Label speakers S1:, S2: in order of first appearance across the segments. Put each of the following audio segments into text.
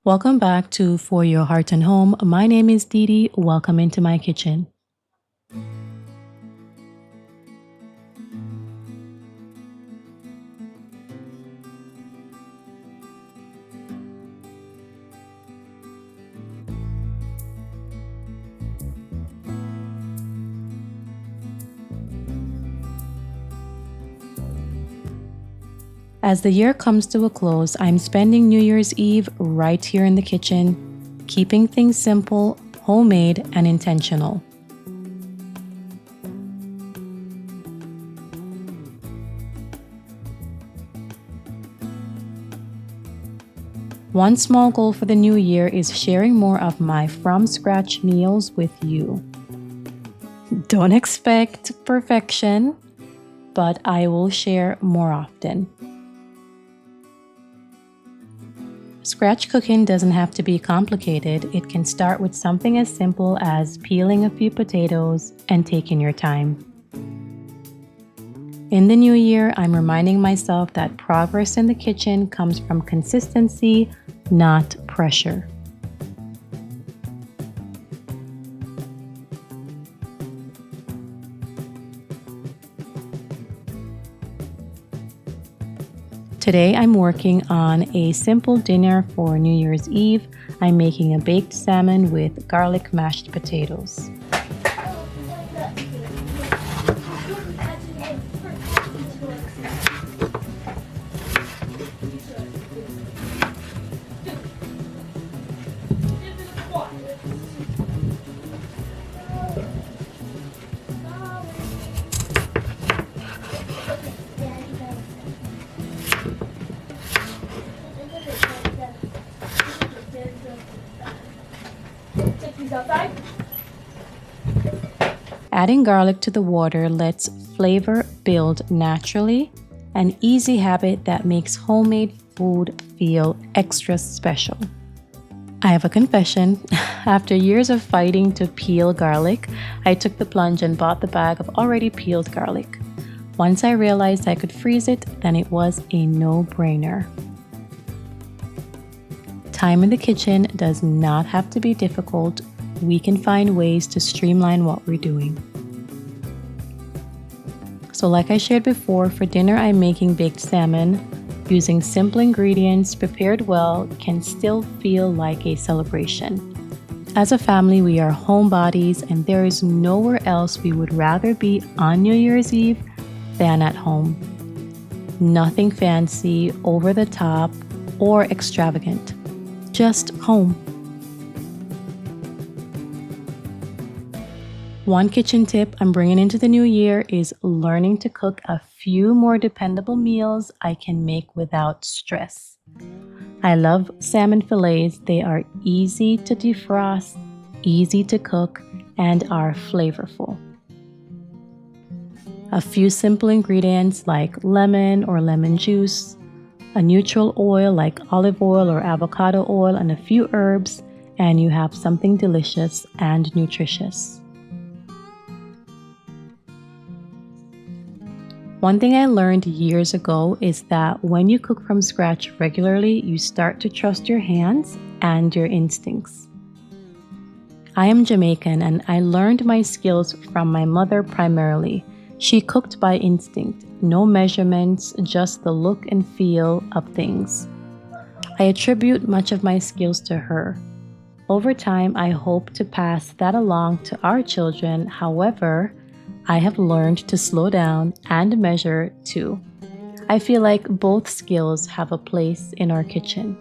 S1: Welcome back to For Your Heart and Home. My name is Dee Dee. Welcome into my kitchen. As the year comes to a close, I'm spending New Year's Eve right here in the kitchen, keeping things simple, homemade, and intentional. One small goal for the new year is sharing more of my from-scratch meals with you. Don't expect perfection, but I will share more often. Scratch cooking doesn't have to be complicated. It can start with something as simple as peeling a few potatoes and taking your time. In the new year, I'm reminding myself that progress in the kitchen comes from consistency, not pressure. Today I'm working on a simple dinner for New Year's Eve. I'm making a baked salmon with garlic mashed potatoes. Adding garlic to the water lets flavor build naturally, an easy habit that makes homemade food feel extra special. I have a confession. After years of fighting to peel garlic, I took the plunge and bought the bag of already peeled garlic. Once I realized I could freeze it, then it was a no-brainer. Time in the kitchen does not have to be difficult. We can find ways to streamline what we're doing. So like I shared before, for dinner I'm making baked salmon. Using simple ingredients prepared well can still feel like a celebration. As a family, we are homebodies, and there is nowhere else we would rather be on New Year's Eve than at home. Nothing fancy, over the top, or extravagant. Just home. One kitchen tip I'm bringing into the new year is learning to cook a few more dependable meals I can make without stress. I love salmon fillets. They are easy to defrost, easy to cook, and are flavorful. A few simple ingredients like lemon or lemon juice, a neutral oil like olive oil or avocado oil, and a few herbs, and you have something delicious and nutritious. One thing I learned years ago is that when you cook from scratch regularly, you start to trust your hands and your instincts. I am Jamaican, and I learned my skills from my mother primarily. She cooked by instinct, no measurements, just the look and feel of things. I attribute much of my skills to her. Over time, I hope to pass that along to our children. However, I have learned to slow down and measure too. I feel like both skills have a place in our kitchen.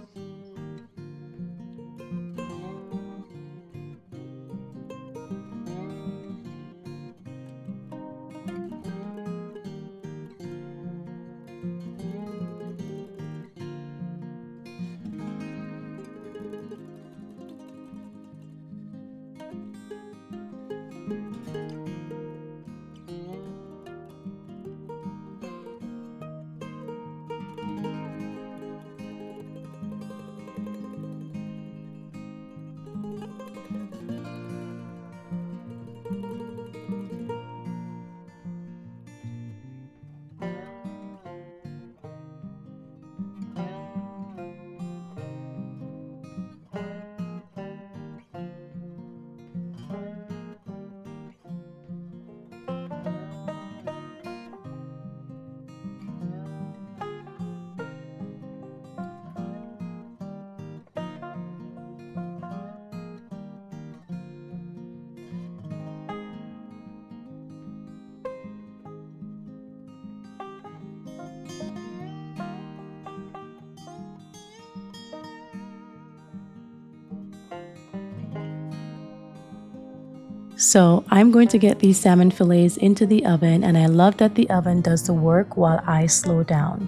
S1: So I'm going to get these salmon fillets into the oven, and I love that the oven does the work while I slow down.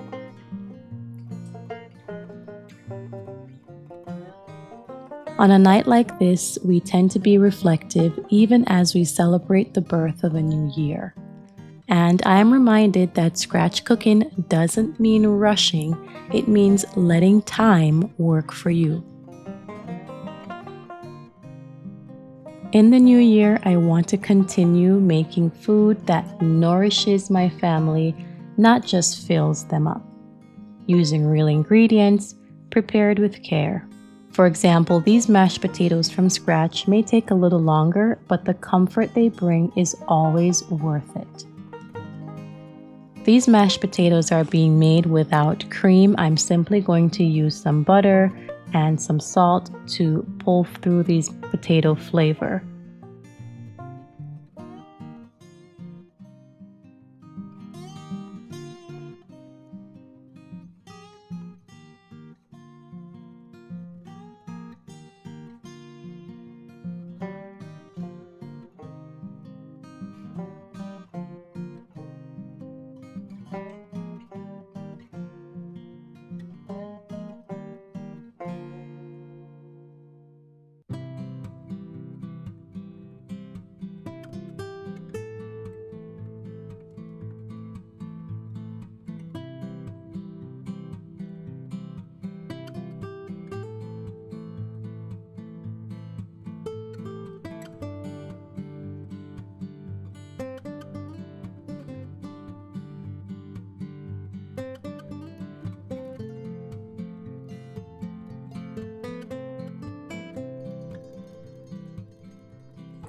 S1: On a night like this, we tend to be reflective even as we celebrate the birth of a new year. And I am reminded that scratch cooking doesn't mean rushing, it means letting time work for you. In the new year, I want to continue making food that nourishes my family, not just fills them up, using real ingredients, prepared with care. For example, these mashed potatoes from scratch may take a little longer, but the comfort they bring is always worth it. These mashed potatoes are being made without cream. I'm simply going to use some butter and some salt to pull through these potato flavor.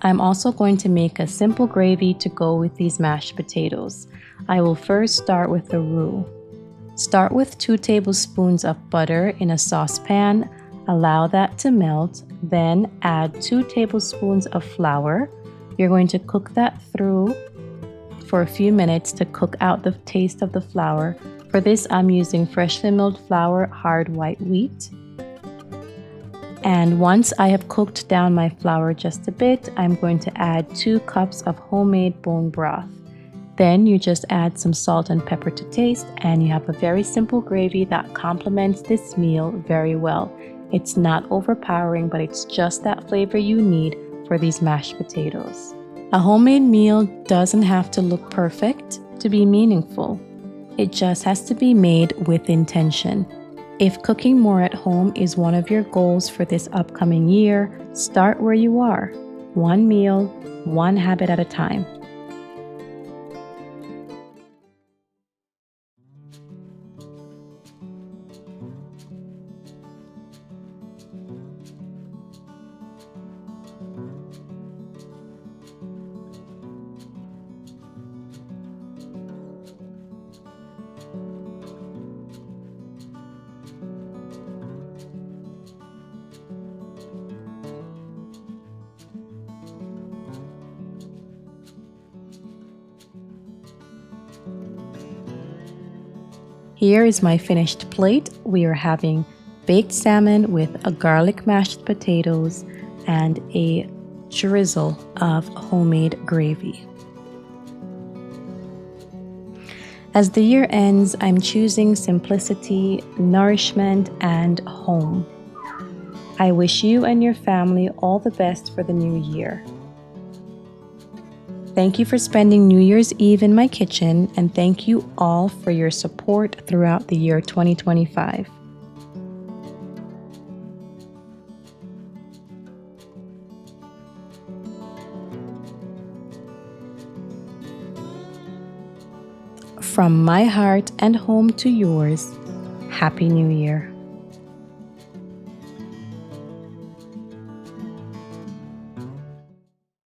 S1: I'm also going to make a simple gravy to go with these mashed potatoes. I will first start with the roux. Start with 2 tablespoons of butter in a saucepan, allow that to melt, then add 2 tablespoons of flour. You're going to cook that through for a few minutes to cook out the taste of the flour. For this, I'm using freshly milled flour, hard white wheat. And once I have cooked down my flour just a bit, I'm going to add 2 cups of homemade bone broth. Then you just add some salt and pepper to taste, and you have a very simple gravy that complements this meal very well. It's not overpowering, but it's just that flavor you need for these mashed potatoes. A homemade meal doesn't have to look perfect to be meaningful. It just has to be made with intention. If cooking more at home is one of your goals for this upcoming year, start where you are. One meal, one habit at a time. Here is my finished plate. We are having baked salmon with a garlic mashed potatoes and a drizzle of homemade gravy. As the year ends, I'm choosing simplicity, nourishment, and home. I wish you and your family all the best for the new year. Thank you for spending New Year's Eve in my kitchen, and thank you all for your support throughout the year 2025. From my heart and home to yours, Happy New Year.